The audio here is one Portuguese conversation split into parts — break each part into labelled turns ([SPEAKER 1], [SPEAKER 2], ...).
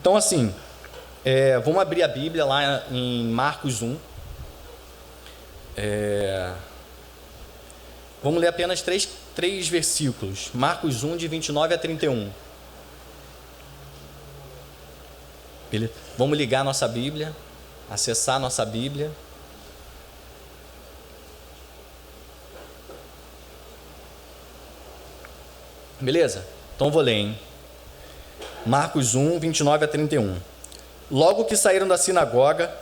[SPEAKER 1] Então, assim, vamos abrir a Bíblia lá em Marcos 1. Vamos ler apenas três versículos. Marcos 1, de 29 a 31. Beleza? Vamos ligar a nossa Bíblia, acessar a nossa Bíblia. Beleza? Então vou ler, hein? Marcos 1, 29 a 31. Logo que saíram da sinagoga,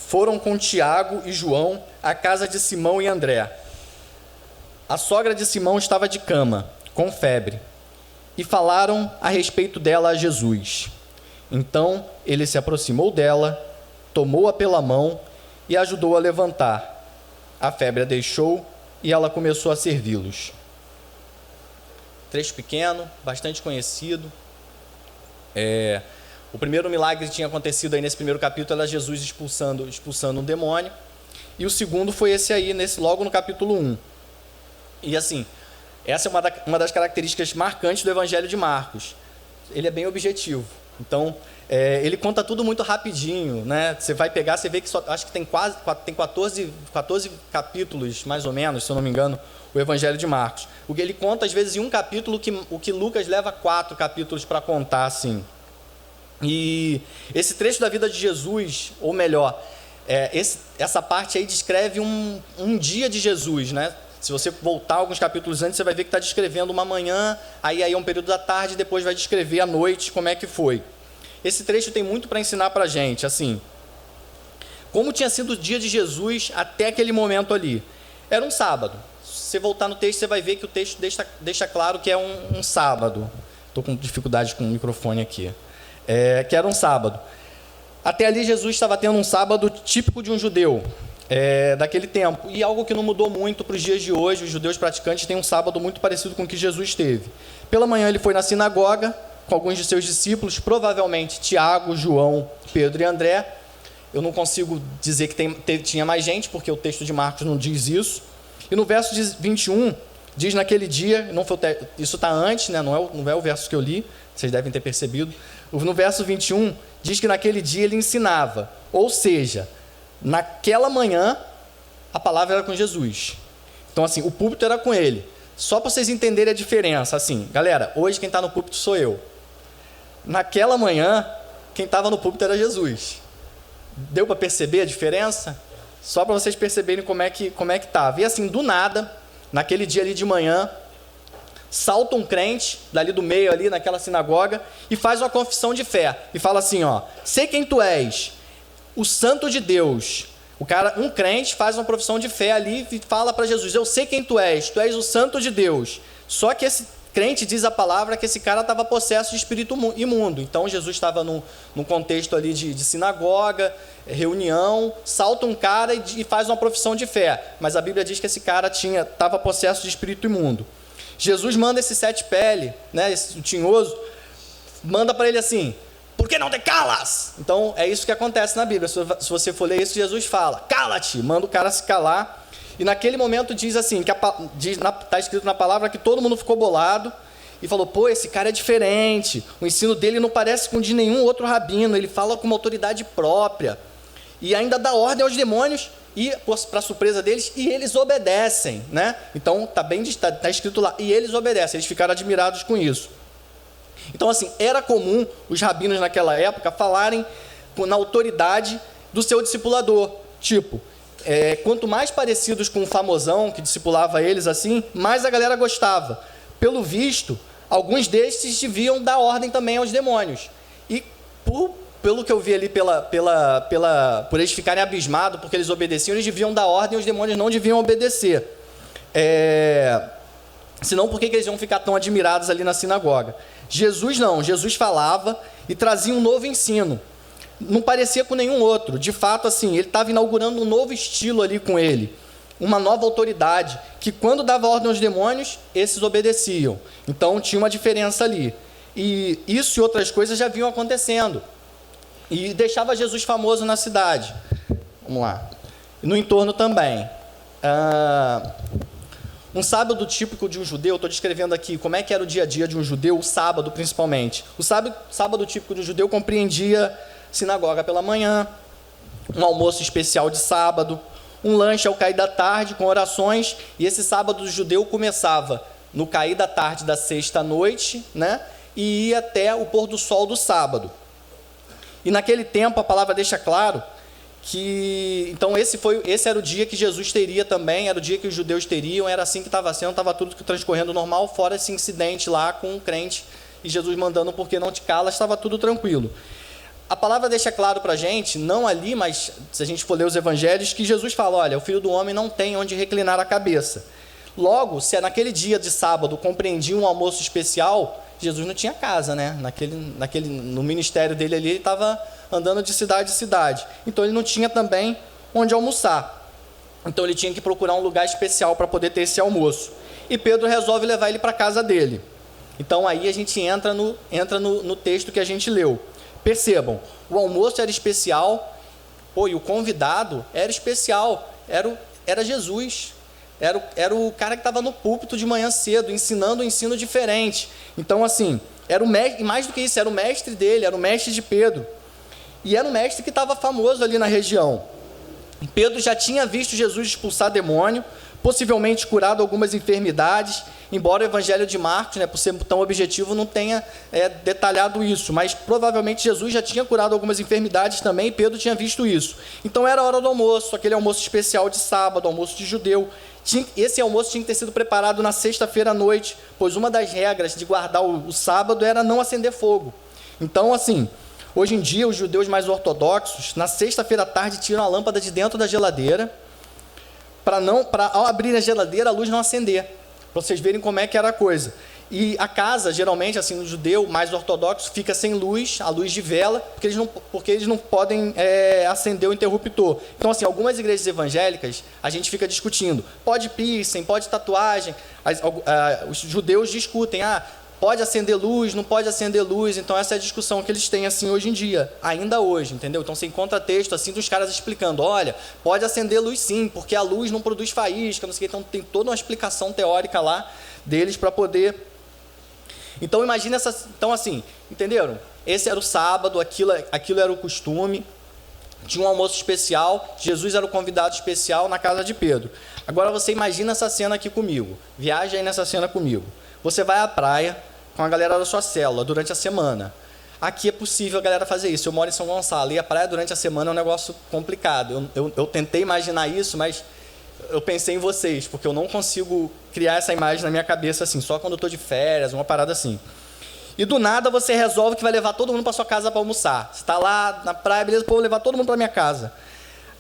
[SPEAKER 1] foram com Tiago e João à casa de Simão e André. A sogra de Simão estava de cama, com febre, e falaram a respeito dela a Jesus. Então ele se aproximou dela, tomou-a pela mão e a ajudou a levantar. A febre a deixou e ela começou a servi-los. Trecho pequeno, bastante conhecido. O primeiro milagre que tinha acontecido aí nesse primeiro capítulo era Jesus expulsando um demônio. E o segundo foi esse aí, logo no capítulo 1. E assim, essa é uma das características marcantes do Evangelho de Marcos. Ele é bem objetivo. Então, ele conta tudo muito rapidinho, né? Você vai pegar, você vê que acho que tem 14 capítulos, mais ou menos, se eu não me engano, o Evangelho de Marcos. O que ele conta, às vezes, em um capítulo, o que Lucas leva 4 capítulos para contar, assim. E esse trecho da vida de Jesus, ou melhor, essa parte aí descreve um dia de Jesus, né? Se você voltar alguns capítulos antes, você vai ver que está descrevendo uma manhã, aí é um período da tarde, depois vai descrever a noite, como é que foi. Esse trecho tem muito para ensinar para a gente, assim, como tinha sido o dia de Jesus até aquele momento ali. Era um sábado. Se você voltar no texto, você vai ver que o texto deixa claro que é um sábado. Estou com dificuldade com o microfone aqui. Que era um sábado. Até ali, Jesus estava tendo um sábado típico de um judeu, daquele tempo. E algo que não mudou muito para os dias de hoje. Os judeus praticantes têm um sábado muito parecido com o que Jesus teve. Pela manhã, ele foi na sinagoga com alguns de seus discípulos, provavelmente Tiago, João, Pedro e André. Eu não consigo dizer que tinha mais gente, porque o texto de Marcos não diz isso. E no verso 21, diz naquele dia, isso está antes, né? não é o verso que eu li, vocês devem ter percebido. No verso 21, diz que naquele dia ele ensinava. Ou seja, naquela manhã, a palavra era com Jesus. Então, assim, o púlpito era com ele. Só para vocês entenderem a diferença, assim, galera, hoje quem está no púlpito sou eu. Naquela manhã, quem estava no púlpito era Jesus. Deu para perceber a diferença? Só para vocês perceberem como é que estava. E assim, do nada, naquele dia ali de manhã, salta um crente, dali do meio ali, naquela sinagoga, e faz uma confissão de fé. E fala assim, sei quem tu és, o santo de Deus. Um crente faz uma profissão de fé ali e fala para Jesus, eu sei quem tu és o santo de Deus. Só que esse crente diz a palavra que esse cara estava possesso de espírito imundo. Então Jesus estava num contexto ali de sinagoga, reunião, salta um cara e faz uma profissão de fé. Mas a Bíblia diz que esse cara estava possesso de espírito imundo. Jesus manda esse sete pele, né, esse tinhoso, manda para ele assim, por que não te calas? Então é isso que acontece na Bíblia. Se você for ler isso, Jesus fala, cala-te, manda o cara se calar. E naquele momento diz assim, está escrito na palavra que todo mundo ficou bolado e falou, esse cara é diferente, o ensino dele não parece com o de nenhum outro rabino, ele fala com uma autoridade própria. E ainda dá ordem aos demônios, e para surpresa deles, e eles obedecem, né? Então está escrito lá, e eles obedecem, eles ficaram admirados com isso. Então assim, era comum os rabinos naquela época falarem na autoridade do seu discipulador, tipo, quanto mais parecidos com o famosão que discipulava eles assim, mais a galera gostava. Pelo visto, alguns destes deviam dar ordem também aos demônios. E pelo que eu vi ali, por eles ficarem abismados, porque eles obedeciam, eles deviam dar ordem e os demônios não deviam obedecer. Senão, por que eles iam ficar tão admirados ali na sinagoga? Jesus não, Jesus falava e trazia um novo ensino. Não parecia com nenhum outro. De fato, assim, ele estava inaugurando um novo estilo ali com ele. Uma nova autoridade, que quando dava ordem aos demônios, esses obedeciam. Então, tinha uma diferença ali. E isso e outras coisas já vinham acontecendo. E deixava Jesus famoso na cidade. Vamos lá. No entorno também. Um sábado típico de um judeu, estou descrevendo aqui como é que era o dia a dia de um judeu, o sábado principalmente. O sábado típico de um judeu compreendia sinagoga pela manhã, um almoço especial de sábado, um lanche ao cair da tarde com orações, e esse sábado do judeu começava no cair da tarde da sexta noite, né, e ia até o pôr do sol do sábado. E naquele tempo a palavra deixa claro que, então esse era o dia que Jesus teria também, era o dia que os judeus teriam, era assim que estava sendo, estava tudo transcorrendo normal, fora esse incidente lá com o crente, e Jesus mandando porque não te calas, estava tudo tranquilo. A palavra deixa claro para a gente, não ali, mas se a gente for ler os evangelhos, que Jesus fala, olha, o Filho do Homem não tem onde reclinar a cabeça. Logo, se naquele dia de sábado compreendia um almoço especial, Jesus não tinha casa, né? No ministério dele ali, ele estava andando de cidade em cidade. Então, ele não tinha também onde almoçar. Então, ele tinha que procurar um lugar especial para poder ter esse almoço. E Pedro resolve levar ele para a casa dele. Então, aí a gente entra no texto que a gente leu. Percebam, o almoço era especial, e o convidado era especial, era Jesus. Era o cara que estava no púlpito de manhã cedo, ensinando um ensino diferente. Então, assim, era o mestre, e mais do que isso, era o mestre dele, era o mestre de Pedro. E era um mestre que estava famoso ali na região. Pedro já tinha visto Jesus expulsar demônio, possivelmente curado algumas enfermidades, embora o evangelho de Marcos, né, por ser tão objetivo, não tenha detalhado isso, mas provavelmente Jesus já tinha curado algumas enfermidades também, e Pedro tinha visto isso. Então era a hora do almoço, aquele almoço especial de sábado, almoço de judeu. Esse almoço tinha que ter sido preparado na sexta-feira à noite, pois uma das regras de guardar o sábado era não acender fogo. Então, assim, hoje em dia, os judeus mais ortodoxos, na sexta-feira à tarde, tiram a lâmpada de dentro da geladeira, para ao abrir a geladeira, a luz não acender, para vocês verem como é que era a coisa. E a casa, geralmente, assim, no judeu mais ortodoxo, fica sem luz, a luz de vela, porque eles não podem acender o interruptor. Então, assim, algumas igrejas evangélicas, a gente fica discutindo, pode piercing, pode tatuagem, os judeus discutem, pode acender luz, não pode acender luz. Então, essa é a discussão que eles têm, assim, hoje em dia, ainda hoje, entendeu? Então, você encontra texto, assim, dos caras explicando, olha, pode acender luz sim, porque a luz não produz faísca, não sei o que. Então, tem toda uma explicação teórica lá deles para poder... Então, imagina então, assim, entenderam? Esse era o sábado, aquilo era o costume, tinha um almoço especial, Jesus era o convidado especial na casa de Pedro. Agora, você imagina essa cena aqui comigo, viaja aí nessa cena comigo. Você vai à praia com a galera da sua célula durante a semana. Aqui é possível a galera fazer isso. Eu moro em São Gonçalo e a praia durante a semana é um negócio complicado. Eu tentei imaginar isso, mas eu pensei em vocês, porque eu não consigo criar essa imagem na minha cabeça assim, só quando eu estou de férias, uma parada assim. E do nada você resolve que vai levar todo mundo para sua casa para almoçar. Você está lá na praia, beleza, vou levar todo mundo para minha casa.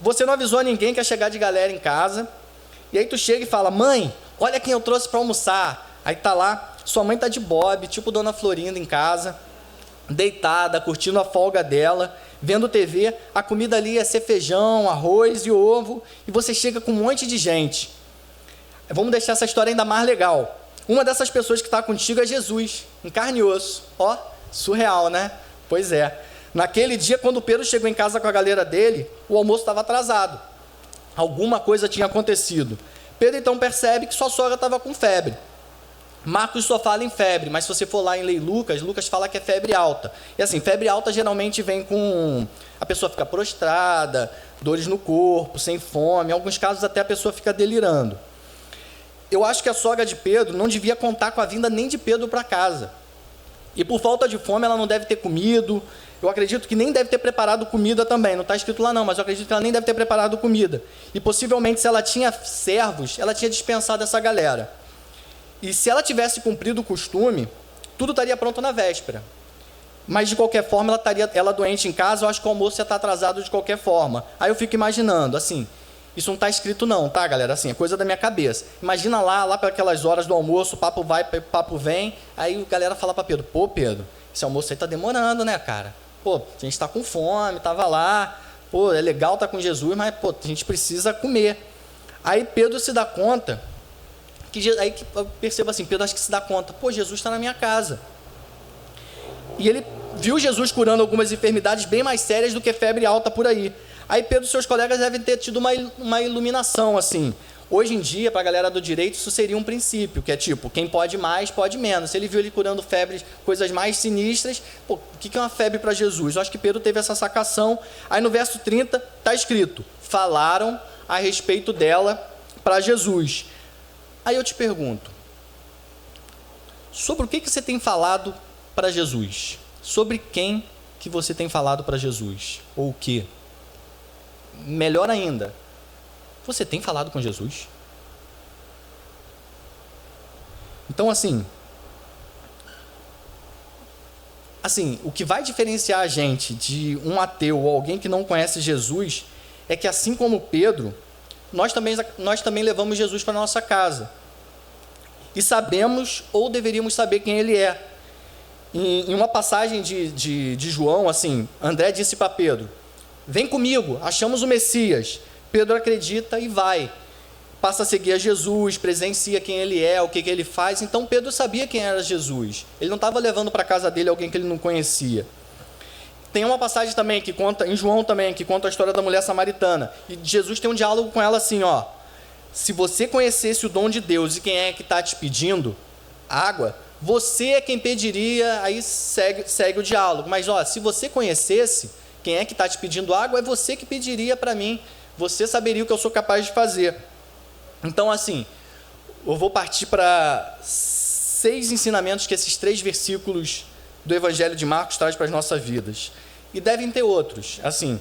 [SPEAKER 1] Você não avisou ninguém que ia chegar de galera em casa, e aí tu chega e fala, mãe, olha quem eu trouxe para almoçar. Aí tá lá, sua mãe tá de bobe, tipo Dona Florinda em casa, deitada, curtindo a folga dela, vendo TV, a comida ali ia ser feijão, arroz e ovo, e você chega com um monte de gente. Vamos deixar essa história ainda mais legal. Uma dessas pessoas que está contigo é Jesus, em carne e osso. Ó, surreal, né? Pois é. Naquele dia, quando Pedro chegou em casa com a galera dele, o almoço estava atrasado. Alguma coisa tinha acontecido. Pedro então percebe que sua sogra estava com febre. Marcos só fala em febre, mas se você for lá em Lei Lucas, Lucas fala que é febre alta. E assim, febre alta geralmente vem com... a pessoa fica prostrada, dores no corpo, sem fome, em alguns casos até a pessoa fica delirando. Eu acho que a sogra de Pedro não devia contar com a vinda nem de Pedro para casa. E por falta de fome ela não deve ter comido, eu acredito que nem deve ter preparado comida também, não está escrito lá não, mas eu acredito que ela nem deve ter preparado comida. E possivelmente se ela tinha servos, ela tinha dispensado essa galera. E se ela tivesse cumprido o costume, tudo estaria pronto na véspera. Mas de qualquer forma, ela doente em casa, eu acho que o almoço ia estar atrasado de qualquer forma. Aí eu fico imaginando, assim, isso não está escrito não, tá, galera? Assim, é coisa da minha cabeça. Imagina lá para aquelas horas do almoço, o papo vai, papo vem, aí a galera fala para Pedro, pô, Pedro, esse almoço aí tá demorando, né, cara? Pô, a gente tá com fome, tava lá, pô, é legal tá com Jesus, mas, pô, a gente precisa comer. Aí Pedro se dá conta... Aí que eu percebo assim, Pedro acho que se dá conta, pô, Jesus está na minha casa. E ele viu Jesus curando algumas enfermidades bem mais sérias do que febre alta por aí. Aí Pedro e seus colegas devem ter tido uma iluminação, assim. Hoje em dia, para a galera do direito, isso seria um princípio, que é tipo, quem pode mais, pode menos. Se ele viu ele curando febres, coisas mais sinistras, pô, o que é uma febre para Jesus? Eu acho que Pedro teve essa sacação. Aí no verso 30 está escrito, falaram a respeito dela para Jesus. Aí eu te pergunto, sobre o que você tem falado para Jesus? Sobre quem que você tem falado para Jesus? Ou o quê? Melhor ainda, você tem falado com Jesus? Então, assim, o que vai diferenciar a gente de um ateu ou alguém que não conhece Jesus é que, assim como Pedro, nós também levamos Jesus para a nossa casa. E sabemos, ou deveríamos saber quem ele é. Em uma passagem de João, assim, André disse para Pedro, vem comigo, achamos o Messias. Pedro acredita e vai. Passa a seguir a Jesus, presencia quem ele é, o que ele faz. Então Pedro sabia quem era Jesus. Ele não estava levando para a casa dele alguém que ele não conhecia. Tem uma passagem também que conta, em João também, que conta a história da mulher samaritana. E Jesus tem um diálogo com ela assim, ó. Se você conhecesse o dom de Deus e quem é que está te pedindo água, você é quem pediria, aí segue o diálogo. Mas, ó, se você conhecesse quem é que está te pedindo água, é você que pediria para mim. Você saberia o que eu sou capaz de fazer. Então, assim, eu vou partir para 6 ensinamentos que esses 3 versículos do Evangelho de Marcos traz para as nossas vidas. E devem ter outros, assim,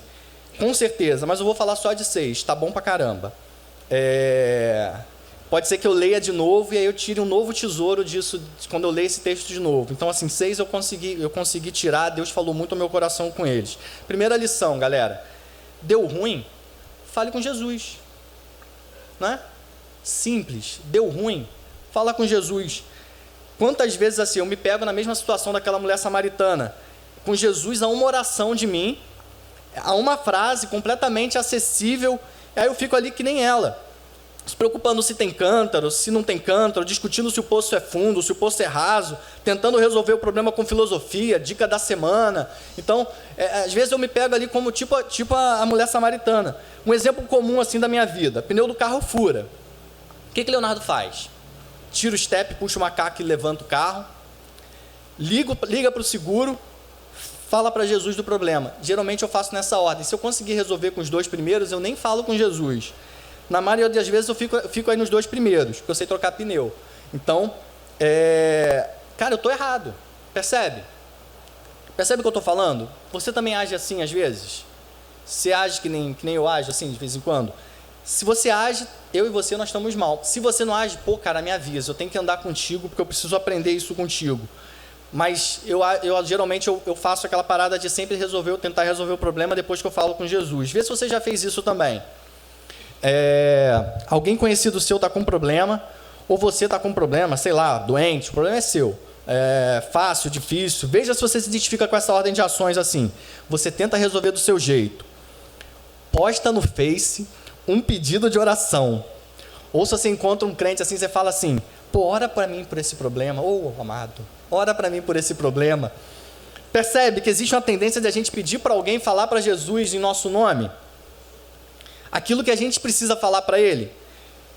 [SPEAKER 1] com certeza, mas eu vou falar só de 6, tá bom pra caramba. Pode ser que eu leia de novo e aí eu tire um novo tesouro disso quando eu ler esse texto de novo. Então, assim, 6 eu consegui tirar, Deus falou muito ao meu coração com eles. Primeira lição, galera, deu ruim, fale com Jesus, né? Simples, deu ruim, fala com Jesus. Quantas vezes assim, eu me pego na mesma situação daquela mulher samaritana, com Jesus a uma oração de mim, a uma frase completamente acessível, aí eu fico ali que nem ela, se preocupando se tem cântaro, se não tem cântaro, discutindo se o poço é fundo, se o poço é raso, tentando resolver o problema com filosofia, dica da semana. Então, às vezes eu me pego ali como tipo a mulher samaritana. Um exemplo comum assim da minha vida, pneu do carro fura. O que Leonardo faz? Tira o step, puxa o macaco e levanta o carro, liga para o seguro, fala para Jesus do problema. Geralmente eu faço nessa ordem. Se eu conseguir resolver com os 2 primeiros, eu nem falo com Jesus. Na maioria das vezes eu fico aí nos 2 primeiros, porque eu sei trocar pneu. Então, cara, eu estou errado. Percebe? Percebe o que eu estou falando? Você também age assim às vezes? Você age que nem eu ajo assim de vez em quando? Se você age, eu e você, nós estamos mal. Se você não age, pô, cara, me avisa, eu tenho que andar contigo, porque eu preciso aprender isso contigo. Mas eu geralmente eu faço aquela parada de sempre tentar resolver o problema depois que eu falo com Jesus. Vê se você já fez isso também. Alguém conhecido seu está com problema, ou você está com problema, sei lá, doente, o problema é seu. Fácil, difícil. Veja se você se identifica com essa ordem de ações assim. Você tenta resolver do seu jeito. Posta no Face um pedido de oração. Ou se você encontra um crente assim, você fala assim, pô, ora para mim por esse problema. Ô, amado, ora para mim por esse problema. Percebe que existe uma tendência de a gente pedir para alguém falar para Jesus em nosso nome? Aquilo que a gente precisa falar para ele.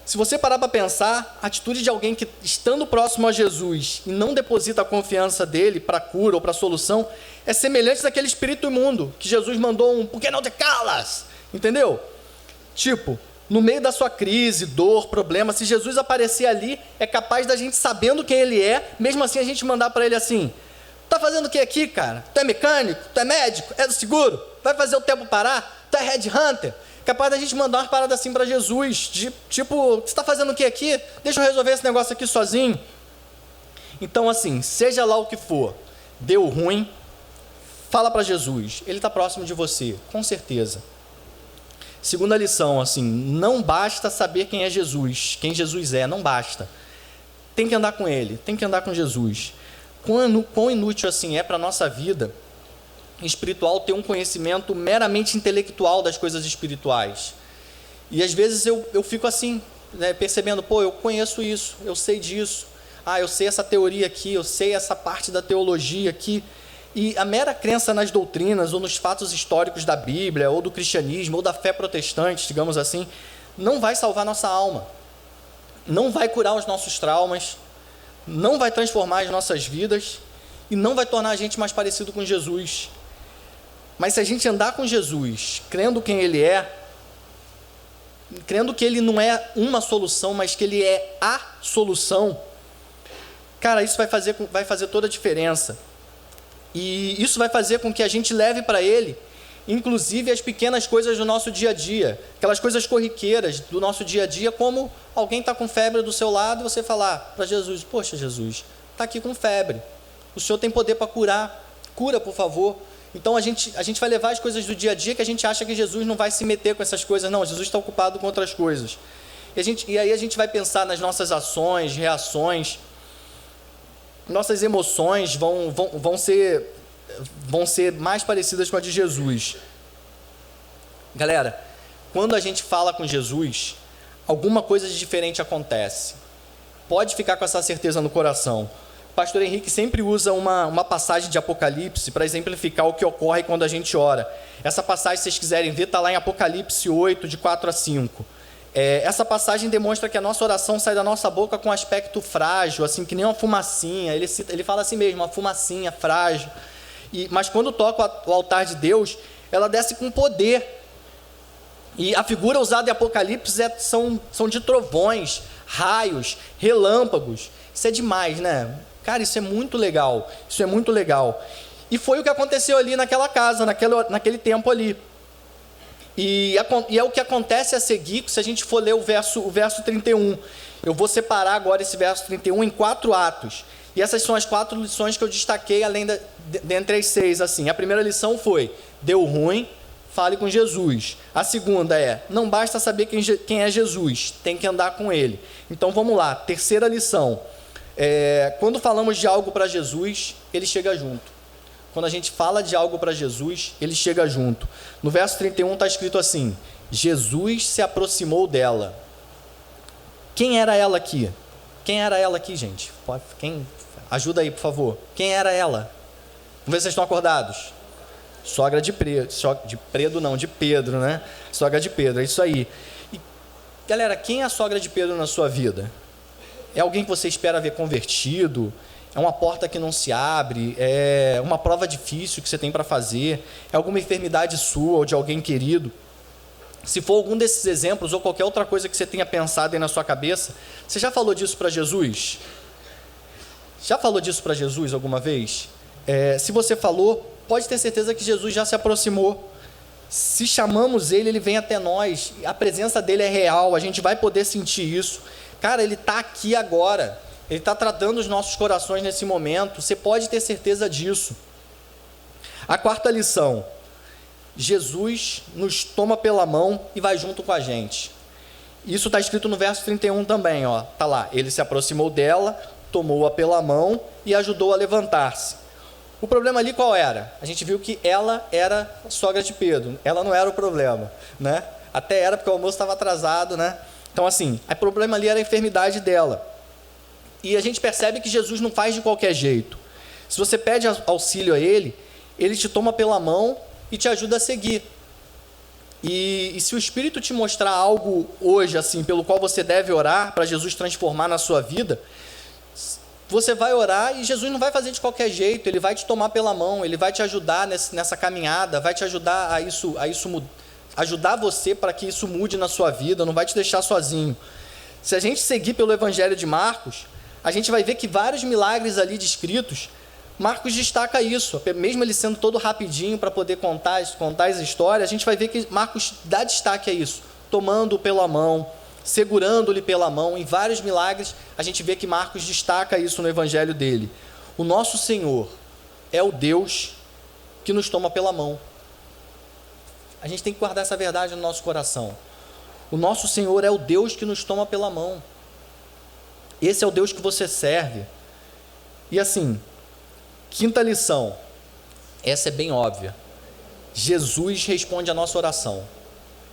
[SPEAKER 1] Se você parar para pensar, a atitude de alguém que, estando próximo a Jesus e não deposita a confiança dele para a cura ou para a solução, é semelhante àquele espírito imundo que Jesus mandou por que não te calas? Entendeu? Tipo, no meio da sua crise, dor, problema, se Jesus aparecer ali, é capaz da gente, sabendo quem ele é, mesmo assim a gente mandar para ele assim, tá fazendo o que aqui, cara? Tu é mecânico? Tu é médico? É do seguro? Vai fazer o tempo parar? Tu é headhunter? Capaz da gente mandar uma parada assim para Jesus, tipo, você está fazendo o que aqui? Deixa eu resolver esse negócio aqui sozinho. Então assim, seja lá o que for, deu ruim, fala para Jesus, ele está próximo de você, com certeza. Segunda lição, assim, não basta saber quem é Jesus, quem Jesus é, não basta. Tem que andar com ele, tem que andar com Jesus. Quão inútil assim é para a nossa vida espiritual ter um conhecimento meramente intelectual das coisas espirituais. E às vezes eu fico assim, né, percebendo, pô, eu conheço isso, eu sei disso, eu sei essa teoria aqui, eu sei essa parte da teologia aqui. E a mera crença nas doutrinas ou nos fatos históricos da Bíblia, ou do cristianismo, ou da fé protestante, digamos assim, não vai salvar nossa alma. não vai curar os nossos traumas, não vai transformar as nossas vidas e não vai tornar a gente mais parecido com Jesus. Mas se a gente andar com Jesus, crendo quem Ele é, crendo que Ele não é uma solução, mas que Ele é a solução, cara, isso vai fazer toda a diferença. E isso vai fazer com que a gente leve para Ele, inclusive as pequenas coisas do nosso dia a dia, aquelas coisas corriqueiras do nosso dia a dia, como alguém está com febre do seu lado e você falar para Jesus: poxa, Jesus, está aqui com febre, o Senhor tem poder para curar, cura, por favor. Então a gente vai levar as coisas do dia a dia, que a gente acha que Jesus não vai se meter com essas coisas. Não, Jesus está ocupado com outras coisas. E aí a gente vai pensar nas nossas ações, reações, nossas emoções vão ser mais parecidas com a de Jesus. Galera, quando a gente fala com Jesus, alguma coisa de diferente acontece. Pode ficar com essa certeza no coração. O pastor Henrique sempre usa uma passagem de Apocalipse para exemplificar o que ocorre quando a gente ora. Essa passagem, se vocês quiserem ver, está lá em Apocalipse 8, de 4 a 5. Essa passagem demonstra que a nossa oração sai da nossa boca com um aspecto frágil, assim, que nem uma fumacinha. Ele fala assim mesmo, uma fumacinha frágil. Mas quando toca o altar de Deus, ela desce com poder. E a figura usada em Apocalipse são de trovões, raios, relâmpagos. Isso é demais, né? Cara, isso é muito legal. Isso é muito legal. E foi o que aconteceu ali naquela casa, naquele tempo ali. E é o que acontece a seguir, se a gente for ler o verso 31. Eu vou separar agora esse verso 31 em 4 atos. E essas são as 4 lições que eu destaquei, além dentre as 6. Assim. A primeira lição foi: deu ruim, fale com Jesus. A segunda é: não basta saber quem é Jesus, tem que andar com Ele. Então vamos lá, terceira lição. Quando falamos de algo para Jesus, Ele chega junto. Quando a gente fala de algo para Jesus, Ele chega junto. No verso 31 está escrito assim: Jesus se aproximou dela. Quem era ela aqui? Quem era ela aqui, gente? Ajuda aí, por favor. Quem era ela? Vamos ver se vocês estão acordados. Sogra de Pedro, né? Sogra de Pedro, é isso aí. E, galera, quem é a sogra de Pedro na sua vida? É alguém que você espera ver convertido? É uma porta que não se abre? É uma prova difícil que você tem para fazer? É alguma enfermidade sua ou de alguém querido? Se for algum desses exemplos ou qualquer outra coisa que você tenha pensado aí na sua cabeça, você já falou disso para Jesus? Já falou disso para Jesus alguma vez? Se você falou, pode ter certeza que Jesus já se aproximou. Se chamamos Ele, Ele vem até nós. A presença dEle é real, a gente vai poder sentir isso. Cara, Ele está aqui agora. Ele está tratando os nossos corações nesse momento. Você pode ter certeza disso. A quarta lição: Jesus nos toma pela mão e vai junto com a gente. Isso está escrito no verso 31 também. Está lá: Ele se aproximou dela, tomou-a pela mão e ajudou a levantar-se. O problema ali qual era? A gente viu que ela era sogra de Pedro. Ela não era o problema, né? Até era porque o almoço estava atrasado, né? Então assim, o problema ali era a enfermidade dela. E a gente percebe que Jesus não faz de qualquer jeito. Se você pede auxílio a Ele, Ele te toma pela mão e te ajuda a seguir. E se o Espírito te mostrar algo hoje, assim, pelo qual você deve orar para Jesus transformar na sua vida, você vai orar e Jesus não vai fazer de qualquer jeito. Ele vai te tomar pela mão, Ele vai te ajudar nessa caminhada, vai te ajudar ajudar você para que isso mude na sua vida, não vai te deixar sozinho. Se a gente seguir pelo Evangelho de Marcos, a gente vai ver que vários milagres ali descritos, Marcos destaca isso, mesmo ele sendo todo rapidinho para poder contar as histórias, a gente vai ver que Marcos dá destaque a isso, tomando-o pela mão, segurando-lhe pela mão. Em vários milagres, a gente vê que Marcos destaca isso no Evangelho dele. O nosso Senhor é o Deus que nos toma pela mão. A gente tem que guardar essa verdade no nosso coração. O nosso Senhor é o Deus que nos toma pela mão. Esse é o Deus que você serve. E assim, quinta lição, essa é bem óbvia. Jesus responde a nossa oração.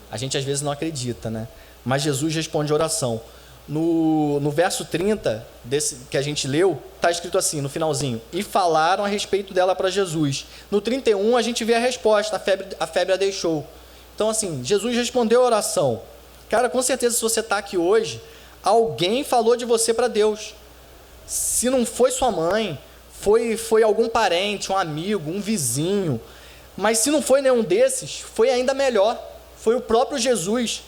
[SPEAKER 1] A gente às vezes não acredita, né? Mas Jesus responde a oração. No verso 30, que a gente leu, está escrito assim, no finalzinho: e falaram a respeito dela para Jesus. No 31, a gente vê a resposta: a febre a deixou. Então assim, Jesus respondeu a oração. Cara, com certeza, se você está aqui hoje, alguém falou de você para Deus. Se não foi sua mãe, foi algum parente, um amigo, um vizinho. Mas se não foi nenhum desses, foi ainda melhor. Foi o próprio Jesus,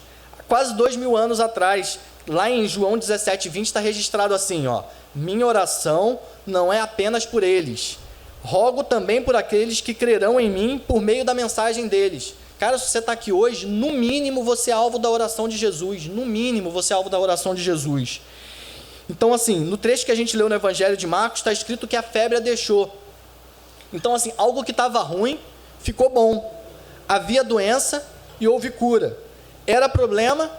[SPEAKER 1] quase 2000 anos atrás. Lá em João 17:20 está registrado assim, ó: minha oração não é apenas por eles, rogo também por aqueles que crerão em mim por meio da mensagem deles. Cara, se você está aqui hoje, no mínimo você é alvo da oração de Jesus. No mínimo você é alvo da oração de Jesus. Então, assim, no trecho que a gente leu no Evangelho de Marcos, está escrito que a febre a deixou. Então, assim, algo que estava ruim ficou bom. Havia doença e houve cura. Era problema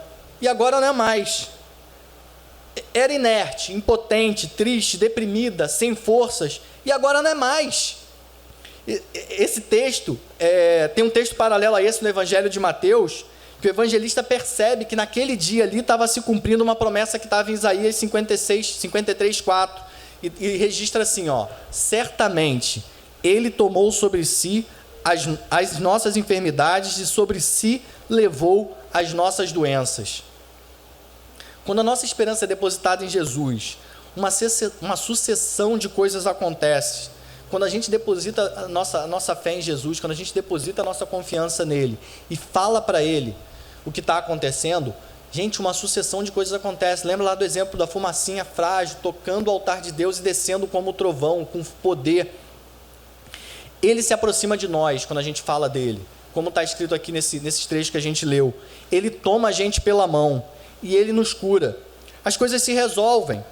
[SPEAKER 1] e agora não é mais. Era inerte, impotente, triste, deprimida, sem forças, e agora não é mais. Esse texto, tem um texto paralelo a esse no Evangelho de Mateus, que o evangelista percebe que naquele dia ali estava se cumprindo uma promessa que estava em Isaías 53:4, e registra assim, ó: certamente ele tomou sobre si as nossas enfermidades e sobre si levou as nossas doenças. Quando a nossa esperança é depositada em Jesus, uma sucessão de coisas acontece. Quando a gente deposita a nossa fé em Jesus, quando a gente deposita a nossa confiança nele e fala para ele o que está acontecendo, gente, uma sucessão de coisas acontece. Lembra lá do exemplo da fumacinha frágil tocando o altar de Deus e descendo como trovão, com poder. Ele se aproxima de nós quando a gente fala dele, como está escrito aqui nesses trechos que a gente leu. Ele toma a gente pela mão e ele nos cura. As coisas se resolvem.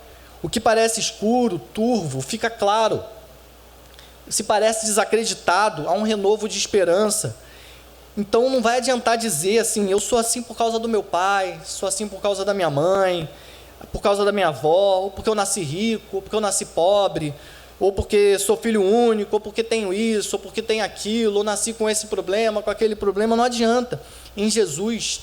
[SPEAKER 1] O que parece escuro, turvo, fica claro. Se parece desacreditado, há um renovo de esperança. Então não vai adiantar dizer assim: eu sou assim por causa do meu pai, sou assim por causa da minha mãe, por causa da minha avó, ou porque eu nasci rico, ou porque eu nasci pobre, ou porque sou filho único, ou porque tenho isso, ou porque tenho aquilo, ou nasci com esse problema, com aquele problema. Não adianta. Em Jesus,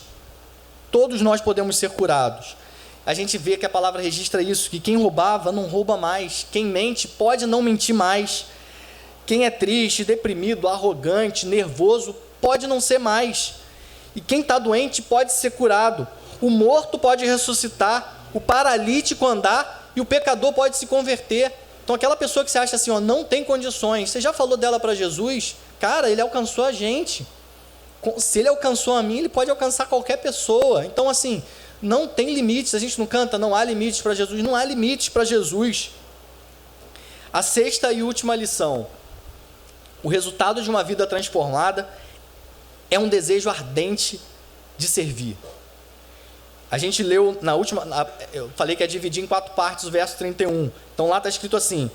[SPEAKER 1] todos nós podemos ser curados. A gente vê que a palavra registra isso, que quem roubava não rouba mais, quem mente pode não mentir mais, quem é triste, deprimido, arrogante, nervoso, pode não ser mais. E quem está doente pode ser curado. O morto pode ressuscitar, o paralítico andar e o pecador pode se converter. Então aquela pessoa que você acha assim, ó, não tem condições, você já falou dela para Jesus? Cara, ele alcançou a gente. Se ele alcançou a mim, ele pode alcançar qualquer pessoa. Então assim, não tem limites. A gente não canta, não há limites para Jesus. Não há limites para Jesus. A sexta e última lição: o resultado de uma vida transformada é um desejo ardente de servir. A gente leu na última, eu falei que é dividir em 4 partes o verso 31. Então lá está escrito assim,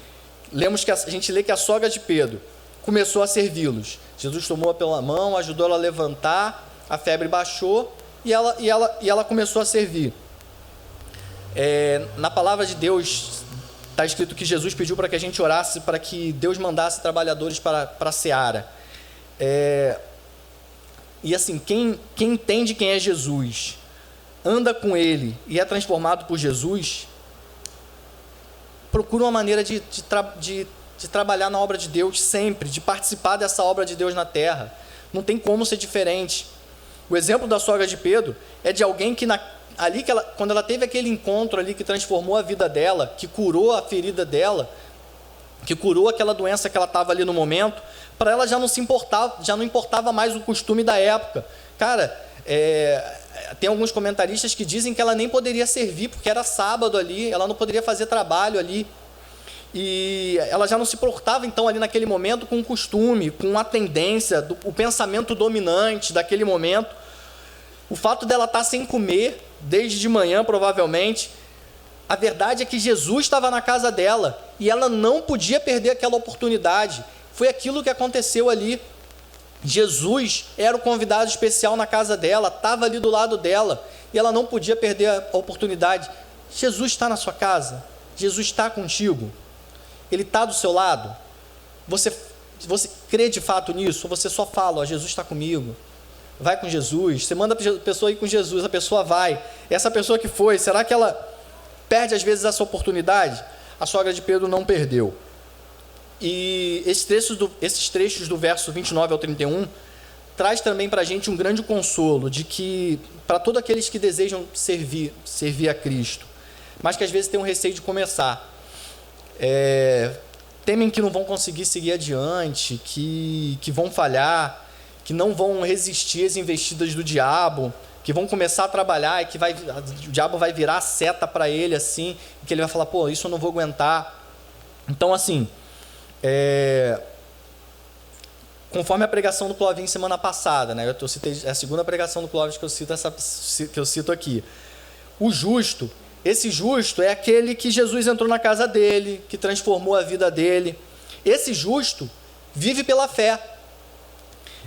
[SPEAKER 1] a gente lê que a sogra de Pedro começou a servi-los. Jesus tomou-a pela mão, ajudou ela a levantar, a febre baixou e ela começou a servir. Na palavra de Deus está escrito que Jesus pediu para que a gente orasse para que Deus mandasse trabalhadores para a seara. E assim, quem entende quem é Jesus, anda com ele e é transformado por Jesus, procura uma maneira de trabalhar na obra de Deus sempre, de participar dessa obra de Deus na terra. Não tem como ser diferente. O exemplo da sogra de Pedro é de alguém que quando ela teve aquele encontro ali que transformou a vida dela, que curou a ferida dela, que curou aquela doença que ela estava ali no momento, para ela já não importava mais o costume da época. Cara, tem alguns comentaristas que dizem que ela nem poderia servir, porque era sábado ali, ela não poderia fazer trabalho ali. E ela já não se portava então ali naquele momento com o costume, com a tendência, o pensamento dominante daquele momento. O fato dela estar sem comer desde de manhã, provavelmente, a verdade é que Jesus estava na casa dela e ela não podia perder aquela oportunidade. Foi aquilo que aconteceu ali. Jesus era o convidado especial na casa dela, estava ali do lado dela e ela não podia perder a oportunidade. Jesus está na sua casa? Jesus está contigo? Ele está do seu lado? Você crê de fato nisso? Ou você só fala, ó, Jesus está comigo? Vai com Jesus. Você manda a pessoa ir com Jesus, a pessoa vai. Essa pessoa que foi, será que ela perde às vezes essa oportunidade? A sogra de Pedro não perdeu. E esses trechos do verso 29 ao 31 traz também para a gente um grande consolo de que, para todos aqueles que desejam servir a Cristo, mas que às vezes têm um receio de começar. Temem que não vão conseguir seguir adiante, que vão falhar, que não vão resistir às investidas do diabo, que vão começar a trabalhar e que o diabo vai virar a seta para ele assim, e que ele vai falar, pô, isso eu não vou aguentar. Então, assim, conforme a pregação do Clóvis semana passada, né? Eu citei a segunda pregação do Clóvis que eu cito aqui. O justo, esse justo é aquele que Jesus entrou na casa dele, que transformou a vida dele. Esse justo vive pela fé.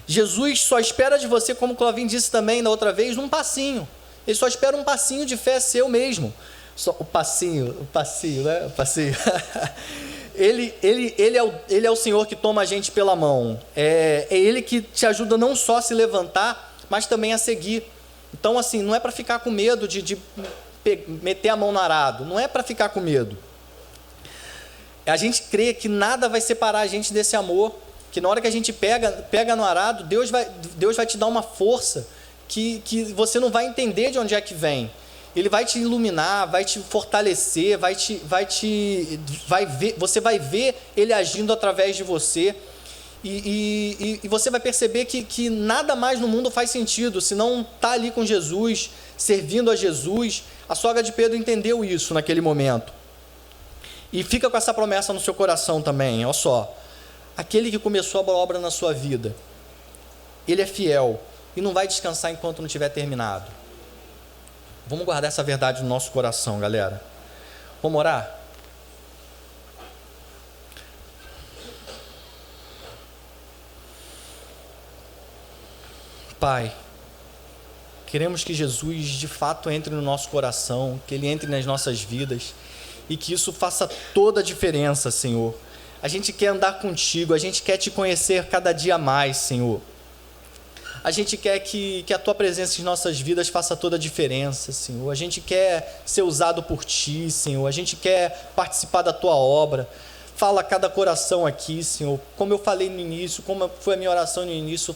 [SPEAKER 1] Jesus só espera de você, como o Clóvis disse também da outra vez, um passinho. Ele só espera um passinho de fé seu mesmo. O passinho, né? O passinho. Ele é o Senhor que toma a gente pela mão. É Ele que te ajuda não só a se levantar, mas também a seguir. Então, assim, não é para ficar com medo de meter a mão no arado. Não é para ficar com medo. A gente crê que nada vai separar a gente desse amor. Que na hora que a gente pega no arado, Deus vai te dar uma força que você não vai entender de onde é que vem. Ele vai te iluminar, vai te fortalecer, você vai ver Ele agindo através de você, e você vai perceber que nada mais no mundo faz sentido se não está ali com Jesus, servindo a Jesus. A sogra de Pedro entendeu isso naquele momento. E fica com essa promessa no seu coração também, olha só. Aquele que começou a obra na sua vida, Ele é fiel e não vai descansar enquanto não tiver terminado. Vamos guardar essa verdade no nosso coração, galera. Vamos orar? Pai, queremos que Jesus de fato entre no nosso coração, que Ele entre nas nossas vidas e que isso faça toda a diferença, Senhor. A gente quer andar contigo, a gente quer te conhecer cada dia mais, Senhor. A gente quer que a Tua presença em nossas vidas faça toda a diferença, Senhor. A gente quer ser usado por Ti, Senhor. A gente quer participar da Tua obra. Fala a cada coração aqui, Senhor. Como eu falei no início, como foi a minha oração no início,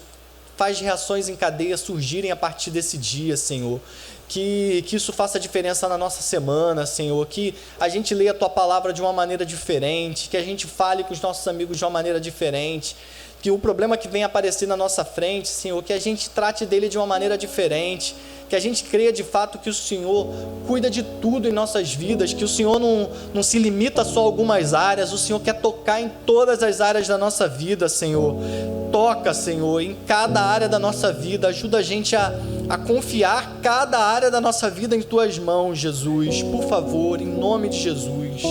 [SPEAKER 1] faz reações em cadeia surgirem a partir desse dia, Senhor. Que isso faça diferença na nossa semana, Senhor. Que a gente leia a Tua palavra de uma maneira diferente. Que a gente fale com os nossos amigos de uma maneira diferente. Que o problema que vem aparecer na nossa frente, Senhor, que a gente trate dele de uma maneira diferente, que a gente creia de fato que o Senhor cuida de tudo em nossas vidas, que o Senhor não se limita só a algumas áreas, o Senhor quer tocar em todas as áreas da nossa vida, Senhor. Toca, Senhor, em cada área da nossa vida, ajuda a gente a confiar cada área da nossa vida em Tuas mãos, Jesus, por favor, em nome de Jesus.